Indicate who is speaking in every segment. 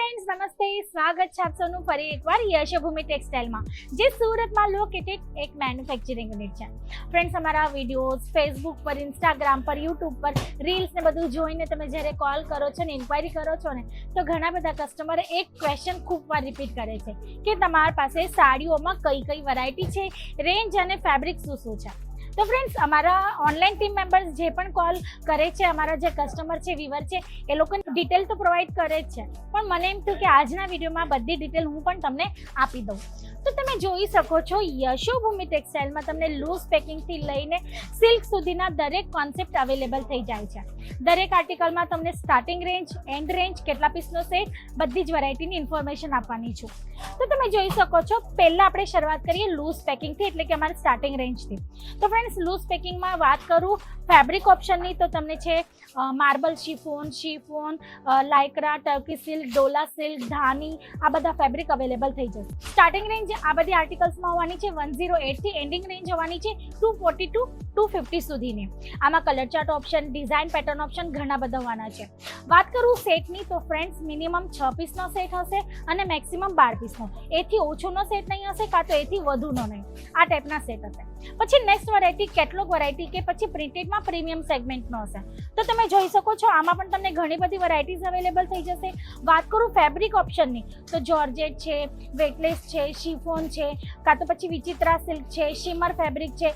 Speaker 1: Friends નમસ્તે, સ્વાગત છે આપ સૌનું ફરી એકવાર યશોભૂમિ ટેક્સટાઇલમાં, જે સુરતમાં લોકેટેડ એક મેન્યુફેક્ચરિંગ યુનિટ છે. ફ્રેન્ડ્સ, અમારા વિડીયોઝ ફેસબુક પર, ઇન્સ્ટાગ્રામ પર, યુટ્યુબ પર રીલ્સ ને બધું જોઈને તમે જ્યારે કોલ કરો છો ને ઇન્ક્વાયરી કરો છો ને તો ઘણા બધા કસ્ટમર એક ક્વેશ્ચન ખૂબ વાર રિપીટ કરે છે કે તમારી પાસે સાડીઓમાં કઈ કઈ વેરાયટી છે, રેન્જ અને ફેબ્રિક શું છે. તો ફ્રેન્ડ્સ, અમારા ઓનલાઈન ટીમ મેમ્બર્સ જે પણ કોલ કરે છે, અમારા જે કસ્ટમર છે, વ્યુઅર છે, એ લોકોને ડિટેલ તો પ્રોવાઈડ કરે જ છે, પણ મને એમ થયું કે આજના વિડીયોમાં બધી ડિટેલ હું પણ તમને આપી દઉં. તો તમે જોઈ શકો છો યશોભૂમિ ટેક્સટાઇલમાં તમને લૂઝ પેકિંગથી લઈને સિલ્ક સુધીના દરેક કોન્સેપ્ટ અવેલેબલ થઈ જાય છે. દરેક આર્ટિકલમાં તમને સ્ટાર્ટિંગ રેન્જ, એન્ડ રેન્જ, કેટલા પીસનો સેટ, બધી જ વેરાયટીની ઇન્ફોર્મેશન આપવાની છું. તો તમે જોઈ શકો છો, પહેલાં આપણે શરૂઆત કરીએ લૂઝ પેકિંગથી, એટલે કે અમારી સ્ટાર્ટિંગ રેન્જથી. તો ફ્રેન્ડ્સ, લૂઝ પેકિંગમાં વાત કરું ફેબ્રિક ઓપ્શનની તો તમને છે marble chiffon, lycra, turkey silk, ડોલા સિલ્ક, ધાની, આ બધા ફેબ્રિક અવેલેબલ થઈ જશે. સ્ટાર્ટિંગ રેન્જ આ બધી આર્ટિકલ્સમાં હોવાની છે 108 થી એન્ડિંગ રેન્જ હોવાની છે 240 to 250 સુધીની. આમાં colour chart option, design pattern option ઘણા બધા હોવાના છે. વાત કરું સેટની તો ફ્રેન્ડ્સ, મિનિમમ 6 પીસનો સેટ હશે અને મેક્સિમમ 12 પીસનો. એથી ઓછોનો સેટ નહીં હશે, કાં તો એથી વધુનો નહીં. આ ટાઈપના સેટ હશે. પછી નેક્સ્ટ વેરાયટી કેટલોગ વેરાયટી કે પછી પ્રિન્ટેડમાં પ્રીમિયમ સેગમેન્ટનો હશે. તો તમે જોઈ શકો છો, આમાં પણ તમને ઘણી બધી વેરાયટીઝ અવેલેબલ થઈ જશે. વાત કરું ફેબ્રિક ઓપ્શનની તો જોર્જેટ છે, વેટલેસ છે, શિફોન છે, કાં તો પછી વિચિત્રા સિલ્ક છે, શિમર ફેબ્રિક છે,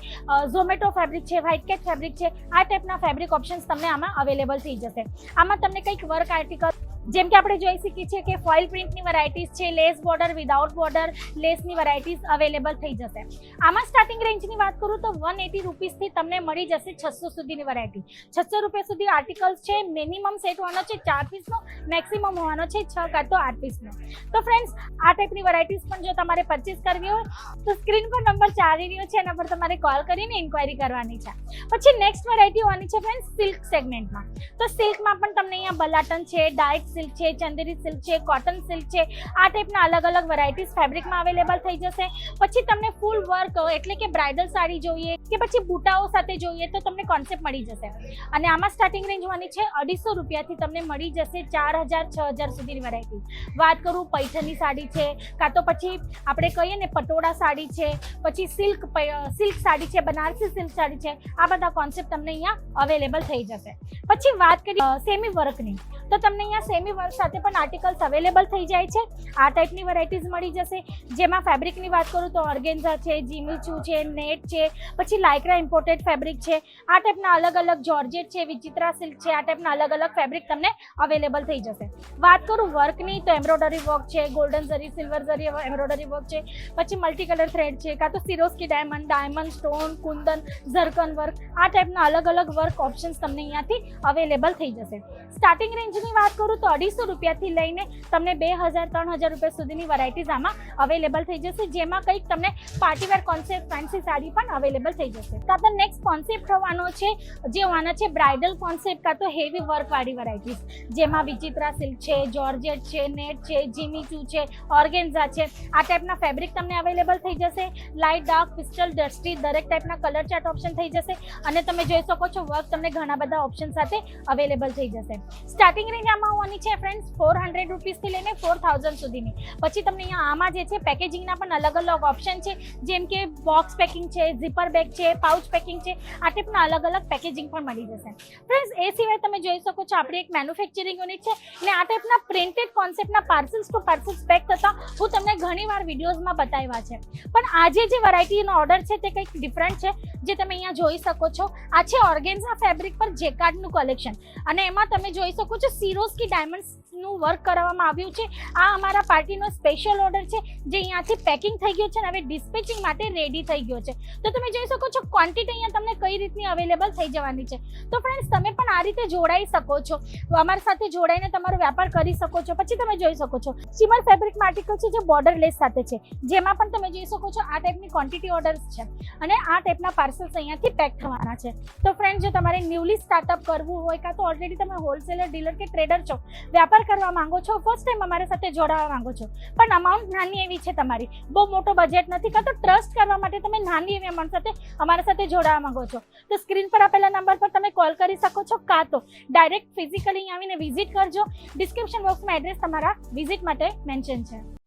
Speaker 1: ઝોમેટો ફેબ્રિક છે, વ્હાઇટ કેટ ફેબ્રિક છે. આ ટાઈપના ફેબ્રિક ઓપ્શન્સ તમને આમાં અવેલેબલ થઈ જશે. આમાં તમને કંઈક વર્ક આર્ટિકલ જેમ કે આપણે જોઈ શકીએ છીએ કે ફોઇલ પ્રિન્ટની વેરાયટીઝ છે, લેસ બોર્ડર, વિદાઉટ બોર્ડર, લેસની વેરાયટીઝ અવેલેબલ થઈ જશે. આમાં સ્ટાર્ટિંગ રેન્જની વાત કરું તો 180 રૂપીસથી તમને મળી જશે 600 સુધીની વેરાયટી. 600 રૂપિયા સુધી આર્ટિકલ્સ છે. મિનિમમ સેટ હોવાનો છે 4 પીસનો, મેક્સિમમ હોવાનો છે 6 કાં તો 8 પીસનો. તો ફ્રેન્ડ્સ, આ ટાઈપની વેરાયટીઝ પણ જો તમારે પરચેસ કરવી હોય તો સ્ક્રીન પર નંબર ચાલી રહ્યો છે, એના પર તમારે કોલ કરીને ઇન્ક્વાયરી કરવાની છે. પછી નેક્સ્ટ વેરાયટી હોવાની છે ફ્રેન્ડ્સ સિલ્ક સેગમેન્ટમાં. તો સિલ્કમાં પણ તમને અહીંયા બલાટન છે, ડાયટ સિલ્ક છે, ચંદેરી સિલ્ક છે, કોટન સિલ્ક છે, આ ટાઈપના અલગ અલગ વેરાયટીઝ ફેબ્રિકમાં અવેલેબલ થઈ જશે. પછી તમને ફૂલ વર્ક એટલે કે બ્રાઇડલ સાડી જોઈએ કે પછી બુટાઓ સાથે જોઈએ તો તમને કોન્સેપ્ટ મળી જશે. અને આમાં સ્ટાર્ટિંગ રેન્જ હોવાની છે 250 રૂપિયાથી તમને મળી જશે 4000, 6000 સુધીની વેરાયટી. વાત કરું પૈઠણી સાડી છે, કાં તો પછી આપણે કહીએ ને પટોળા સાડી છે, પછી સિલ્ક સાડી છે, બનારસી સિલ્ક સાડી છે, આ બધા કોન્સેપ્ટ તમને અહીંયા અવેલેબલ થઈ જશે. પછી વાત કરીએ સેમી વર્કની તો તમને અહીંયા સેમી વર્ક સાથે પણ આર્ટિકલ્સ અવેલેબલ થઈ જાય છે. આ ટાઈપની વેરાયટીઝ મળી જશે. જેમાં ફેબ્રિકની વાત કરું તો ઓર્ગેન્ઝા છે, જીમીચુ છે, નેટ છે, પછી લાઇક્રા ઇમ્પોર્ટેડ ફેબ્રિક છે. આ ટાઈપના અલગ અલગ જોર્જેટ છે, વિચિત્રા સિલ્ક છે, આ ટાઈપના અલગ અલગ ફેબ્રિક તમને અવેલેબલ થઈ જશે. વાત કરું વર્કની તો એમ્બ્રોઇડરી વર્ક છે, golden zari, silver zari embroidery work છે, પછી મલ્ટી કલર થ્રેડ છે, કાં તો Swarovski diamond, stone, kundan, zircon work, આ ટાઈપના અલગ અલગ વર્ક ઓપ્શન્સ તમને અહીંયાથી અવેલેબલ થઈ જશે. સ્ટાર્ટિંગ રેન્જની વાત કરું તો 250 રૂપિયાથી લઈને તમને 2000, 3000 રૂપિયા સુધીની વેરાયટીઝ આમાં અવેલેબલ થઈ જશે. જેમાં કંઈક તમને પાર્ટીવેર કોન્સેપ્ટ, ફેન્સી સાડી પણ અવેલેબલ થઈ જશે. કાં તો નેક્સ્ટ કોન્સેપ્ટ હોવાનો છે જે હોવાના છે બ્રાઇડલ કોન્સેપ્ટ કાં તો હેવી વર્કવાળી વેરાયટીઝ, જેમાં વિચિત્રા સિલ્ક છે, જોર્જેટ છે, નેટ છે, જીમીચુ છે, ઓર્ગેન્ઝા છે, આ ટાઈપના ફેબ્રિક તમને અવેલેબલ થઈ જશે. લાઇટ, ડાર્ક, પિસ્ટલ, ડસ્ટી દરેક ટાઈપના કલર ચાર્ટ ઓપ્શન થઈ જશે. અને તમે જોઈ શકો છો વર્ક તમને ઘણા બધા ઓપ્શન સાથે અવેલેબલ થઈ જશે. સ્ટાર્ટિંગ રેન્જ આમાં હોવાની છે ફ્રેન્ડ્સ 400 રૂપીસથી લઈને 4000 સુધીની. પછી તમને અહીંયા આમાં જે છે પેકેજિંગના પણ અલગ અલગ ઓપ્શન છે, જેમ કે બોક્સ પેકિંગ છે, ઝીપર બેગ છે, પાઉચ પેકિંગ છે, આ ટાઈપના અલગ અલગ પેકેજિંગ પણ મળી જશે. ફ્રેન્ડ્સ, એ સિવાય તમે જોઈ શકો છો આપણી એક મેન્યુફેક્ચરિંગ યુનિટ છે એટલે આ ટાઈપના પ્રિન્ટેડ કોન્સેપ્ટના પાર્સલ્સ ટુ પાર્સલ્સ પેક થતા હું તમને ઘણીવાર વિડીયોઝમાં બતાવ્યા છે. પણ આજે જે વેરાયટીનો ઓર્ડર છે તે કંઈક ડિફરન્ટ છે, જે તમે અહીંયા જોઈ શકો છો. આ છે ઓર્ગેન્ઝા ફેબ્રિક પર જેકાર્ડનું કલેક્શન અને એમાં તમે જોઈ શકો છો સિરોસ્કી ડાયમંડ્સનું વર્ક કરવામાં આવ્યું છે. આ અમારા પાર્ટીનો સ્પેશિયલ ઓર્ડર છે જે અહીંયાથી પેકિંગ થઈ ગયો છે અને હવે ડિસ્પેચિંગ માટે રેડી થઈ ગયો છે. તો તમે જોઈ શકો છો ક્વોન્ટિટી અહીંયા તમને કઈ રીતની અવેલેબલ થઈ જવાની છે. તો ફ્રેન્ડ્સ, તમે પણ આ રીતે જોડાઈ શકો છો, અમારી સાથે જોડાઈને તમારો વેપાર કરી શકો છો. પછી તમે જોઈ શકો છો શિમર ફેબ્રિકમાં આર્ટિકલ છે જે બોર્ડર લેસ સાથે છે, જેમાં પણ તમે જોઈ શકો છો આ ટાઈપની ક્વોન્ટિટી ઓર્ડર્સ છે અને આ ટાઈપના પાર્સલ્સ અહીંયાથી પેક થવાના છે. તો ફ્રેન્ડ, જો તમારે ન્યૂલી સ્ટાર્ટઅપ કરવું હોય કાં તો ઓલરેડી તમે હોલસેલર, ડીલર કે ટ્રેડર છો, વ્યાપાર ઓફર કરવા માંગો છો, ફર્સ્ટ ટાઈમ અમારી સાથે જોડાવા માંગો છો, પણ અમાઉન્ટ નાની એવી છે, તમારી બહુ મોટો બજેટ નથી, કાં તો ટ્રસ્ટ કરવા માટે તમે નાની એવી અમાઉન્ટ સાથે અમારા સાથે જોડાવા માંગો છો, તો સ્ક્રીન પર આપેલા નંબર પર તમે કોલ કરી શકો છો, કાં તો ડાયરેક્ટ ફિઝિકલી આવીને વિઝિટ કરજો. ડિસ્ક્રિપ્શન બોક્સમાં એડ્રેસ તમારા વિઝિટ માટે મેન્શન છે.